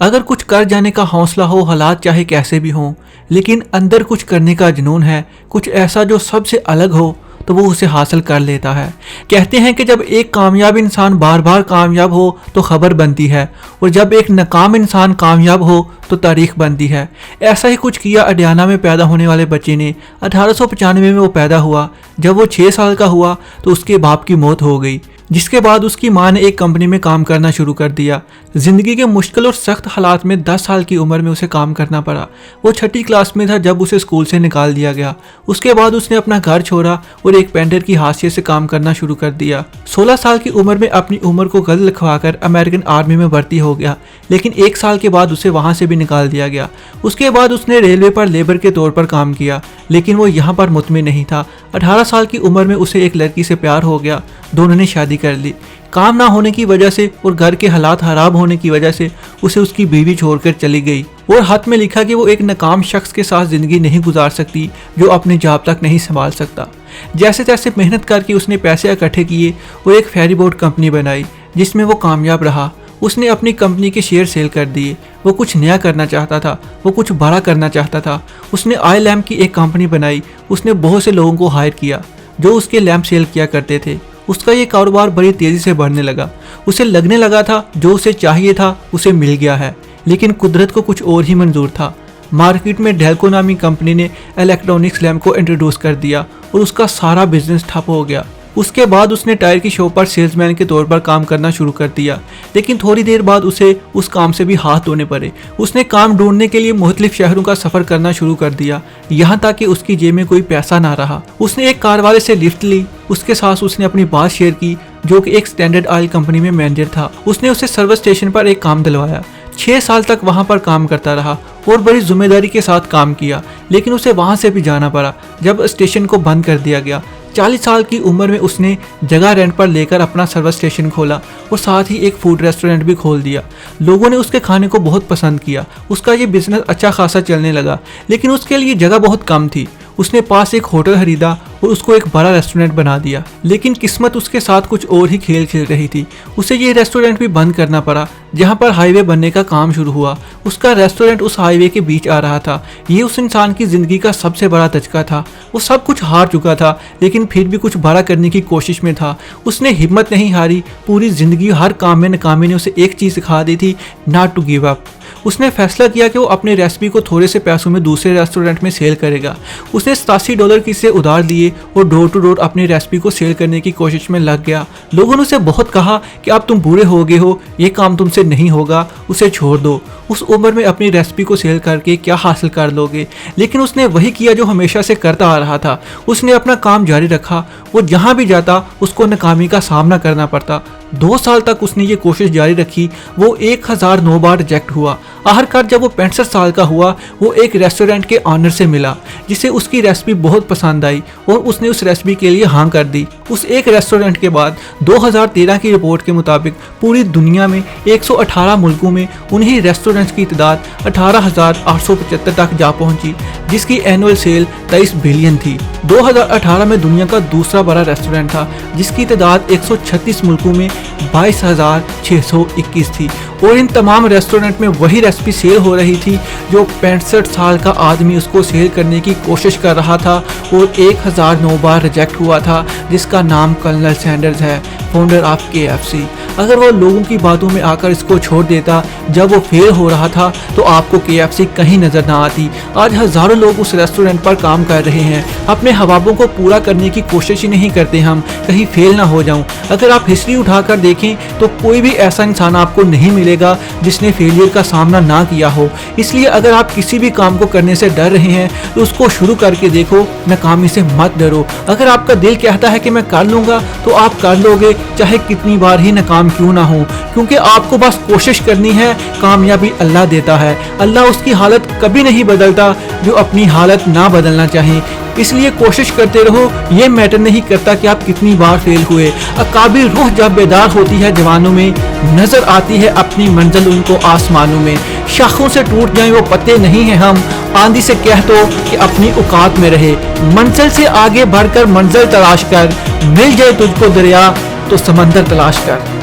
अगर कुछ कर जाने का हौसला हो, हालात चाहे कैसे भी हों, लेकिन अंदर कुछ करने का जुनून है, कुछ ऐसा जो सबसे अलग हो, तो वो उसे हासिल कर लेता है। कहते हैं कि जब एक कामयाब इंसान बार बार कामयाब हो तो खबर बनती है, और जब एक नाकाम इंसान कामयाब हो तो तारीख बनती है। ऐसा ही कुछ किया अडियाना में पैदा होने वाले बच्चे ने। 1895 में वो पैदा हुआ। जब वो 6 साल का हुआ तो उसके बाप की मौत हो गई, जिसके बाद उसकी मां ने एक कंपनी में काम करना शुरू कर दिया। जिंदगी के मुश्किल और सख्त हालात में 10 साल की उम्र में उसे काम करना पड़ा। वो 6ठी क्लास में था जब उसे स्कूल से निकाल दिया गया। उसके बाद उसने अपना घर छोड़ा और एक पेंटर की हाशियत से काम करना शुरू कर दिया। 16 साल की उम्र में अपनी उम्र को गलत लिखवाकर अमेरिकन आर्मी में भर्ती हो गया, लेकिन 1 साल के बाद उसे वहां से भी निकाल दिया गया। उसके बाद उसने रेलवे पर लेबर के तौर पर काम किया, लेकिन वो यहाँ पर मुतमिन नहीं था। 18 साल की उम्र में उसे एक लड़की से प्यार हो गया। दोनों ने शादी कर ली। काम ना होने की वजह से और घर के हालात खराब होने की वजह से उसे उसकी बीवी छोड़कर चली गई, और हाथ में लिखा कि वो एक नाकाम शख्स के साथ जिंदगी नहीं गुजार सकती जो अपने जॉब तक नहीं संभाल सकता। जैसे तैसे मेहनत करके उसने पैसे इकट्ठे किए और एक फेरी बोट कंपनी बनाई, जिसमें वो कामयाब रहा। उसने अपनी कंपनी के शेयर सेल कर दिए। वो कुछ नया करना चाहता था, वो कुछ बड़ा करना चाहता था। उसने आई लैम्प की एक कंपनी बनाई। उसने बहुत से लोगों को हायर किया जो उसके लैम्प सेल किया करते थे। उसका ये कारोबार बड़ी तेजी से बढ़ने लगा। उसे लगने लगा था जो उसे चाहिए था उसे मिल गया है, लेकिन कुदरत को कुछ और ही मंजूर था। मार्केट में डेल्को नामी कंपनी ने इलेक्ट्रॉनिक्स लैम्प को इंट्रोड्यूस कर दिया और उसका सारा बिजनेस ठप हो गया। उसके बाद उसने टायर की शॉप पर सेल्समैन के तौर पर काम करना शुरू कर दिया, लेकिन थोड़ी देर बाद उसे उस काम से भी हाथ धोने पड़े। उसने काम ढूंढने के लिए मुख्तलिफ शहरों का सफर करना शुरू कर दिया, यहाँ तक कि उसकी जेब में कोई पैसा ना रहा। उसने एक कार वाले से लिफ्ट ली। उसके साथ उसने अपनी बात शेयर की, जो कि एक स्टैंडर्ड ऑयल कंपनी में मैनेजर था। उसने उसे सर्विस स्टेशन पर एक काम दिलवाया। 6 साल तक वहां पर काम करता रहा और बड़ी जिम्मेदारी के साथ काम किया, लेकिन उसे वहां से भी जाना पड़ा जब स्टेशन को बंद कर दिया गया। 40 साल की उम्र में उसने जगह रेंट पर लेकर अपना सर्विस स्टेशन खोला और साथ ही एक फूड रेस्टोरेंट भी खोल दिया। लोगों ने उसके खाने को बहुत पसंद किया। उसका ये बिजनेस अच्छा खासा चलने लगा, लेकिन उसके लिए जगह बहुत कम थी। उसने पास एक होटल खरीदा और उसको एक बड़ा रेस्टोरेंट बना दिया, लेकिन किस्मत उसके साथ कुछ और ही खेल खेल रही थी। उसे ये रेस्टोरेंट भी बंद करना पड़ा जहाँ पर हाईवे बनने का काम शुरू हुआ। उसका रेस्टोरेंट उस हाईवे के बीच आ रहा था। ये उस इंसान की जिंदगी का सबसे बड़ा धचका था। वो सब कुछ हार चुका था, लेकिन फिर भी कुछ बड़ा करने की कोशिश में था। उसने हिम्मत नहीं हारी। पूरी जिंदगी हर काम में नाकामी ने उसे एक चीज़ सिखा दी थी, नॉट टू गिव अप। उसने फैसला किया कि वो अपनी रेसिपी को थोड़े से पैसों में दूसरे रेस्टोरेंट में सेल करेगा। उसने $87 किसी से उधार लिए और डोर टू डोर अपनी रेसिपी को सेल करने की कोशिश में लग गया। लोगों ने उसे बहुत कहा कि अब तुम बूढ़े हो गए हो, ये काम तुमसे नहीं होगा, उसे छोड़ दो। उस उम्र में अपनी रेसिपी को सेल करके क्या हासिल कर लोगे। लेकिन उसने वही किया जो हमेशा से करता आ रहा था। उसने अपना काम जारी रखा। वो जहाँ भी जाता उसको नाकामी का सामना करना पड़ता। 2 साल तक उसने ये कोशिश जारी रखी। वो 1009 बार रिजेक्ट हुआ। आखिरकार जब वो 65 साल का हुआ, वो एक रेस्टोरेंट के ऑनर से मिला जिसे उसकी रेसिपी बहुत पसंद आई और उसने उस रेसिपी के लिए हाँ कर दी। उस एक रेस्टोरेंट के बाद 2013 की रिपोर्ट के मुताबिक पूरी दुनिया में 118 मुल्कों में उन्हीं रेस्टोरेंट्स की तादाद 18,875 तक जा पहुंची, जिसकी एनुअल सेल 23 बिलियन थी। 2018 में दुनिया का दूसरा बड़ा रेस्टोरेंट था, जिसकी तादाद 136 मुल्कों में 22,621 थी, और इन तमाम रेस्टोरेंट में वही रेसिपी सेल हो रही थी जो 65 साल का आदमी उसको सेल करने की कोशिश कर रहा था और 1009 बार रिजेक्ट हुआ था, जिसका नाम कर्नल सैंडर्स है, फाउंडर ऑफ KFC। अगर वो लोगों की बातों में आकर इसको छोड़ देता जब वो फेल हो रहा था, तो आपको KFC कहीं नजर ना आती। आज हजारों लोग उस रेस्टोरेंट पर काम कर रहे हैं। अपने ख्वाबों को पूरा करने की कोशिश ही नहीं करते हम, कहीं फेल ना हो जाऊं। अगर आप हिस्ट्री उठाकर देखें तो कोई भी ऐसा इंसान आपको नहीं मिलेगा जिसने फेलियर का सामना ना किया हो। इसलिए अगर आप किसी भी काम को करने से डर रहे हैं तो उसको शुरू करके देखो, नाकामी से मत डरो। अगर आपका दिल कहता है कि मैं कर लूँगा, तो आप कर लोगे, चाहे कितनी बार ही नाकाम क्यों ना हो, क्योंकि आपको बस कोशिश करनी है। कामयाबी अल्लाह देता है। अल्लाह उसकी हालत कभी नहीं बदलता जो अपनी हालत ना बदलना चाहे। इसलिए कोशिश करते रहो। ये मैटर नहीं करता कि आप कितनी बार फेल हुए। अकाबिर रूह जब बेदार होती है जवानों में, नजर आती है अपनी मंजिल उनको आसमानों में। शाखों से टूट जाएं वो पत्ते नहीं हैं हम, आंधी से कह दो कि अपनी औकात में रहे। मंजिल से आगे बढ़कर मंजिल तलाश कर, मिल जाए तुझको दरिया तो समंदर तलाश कर।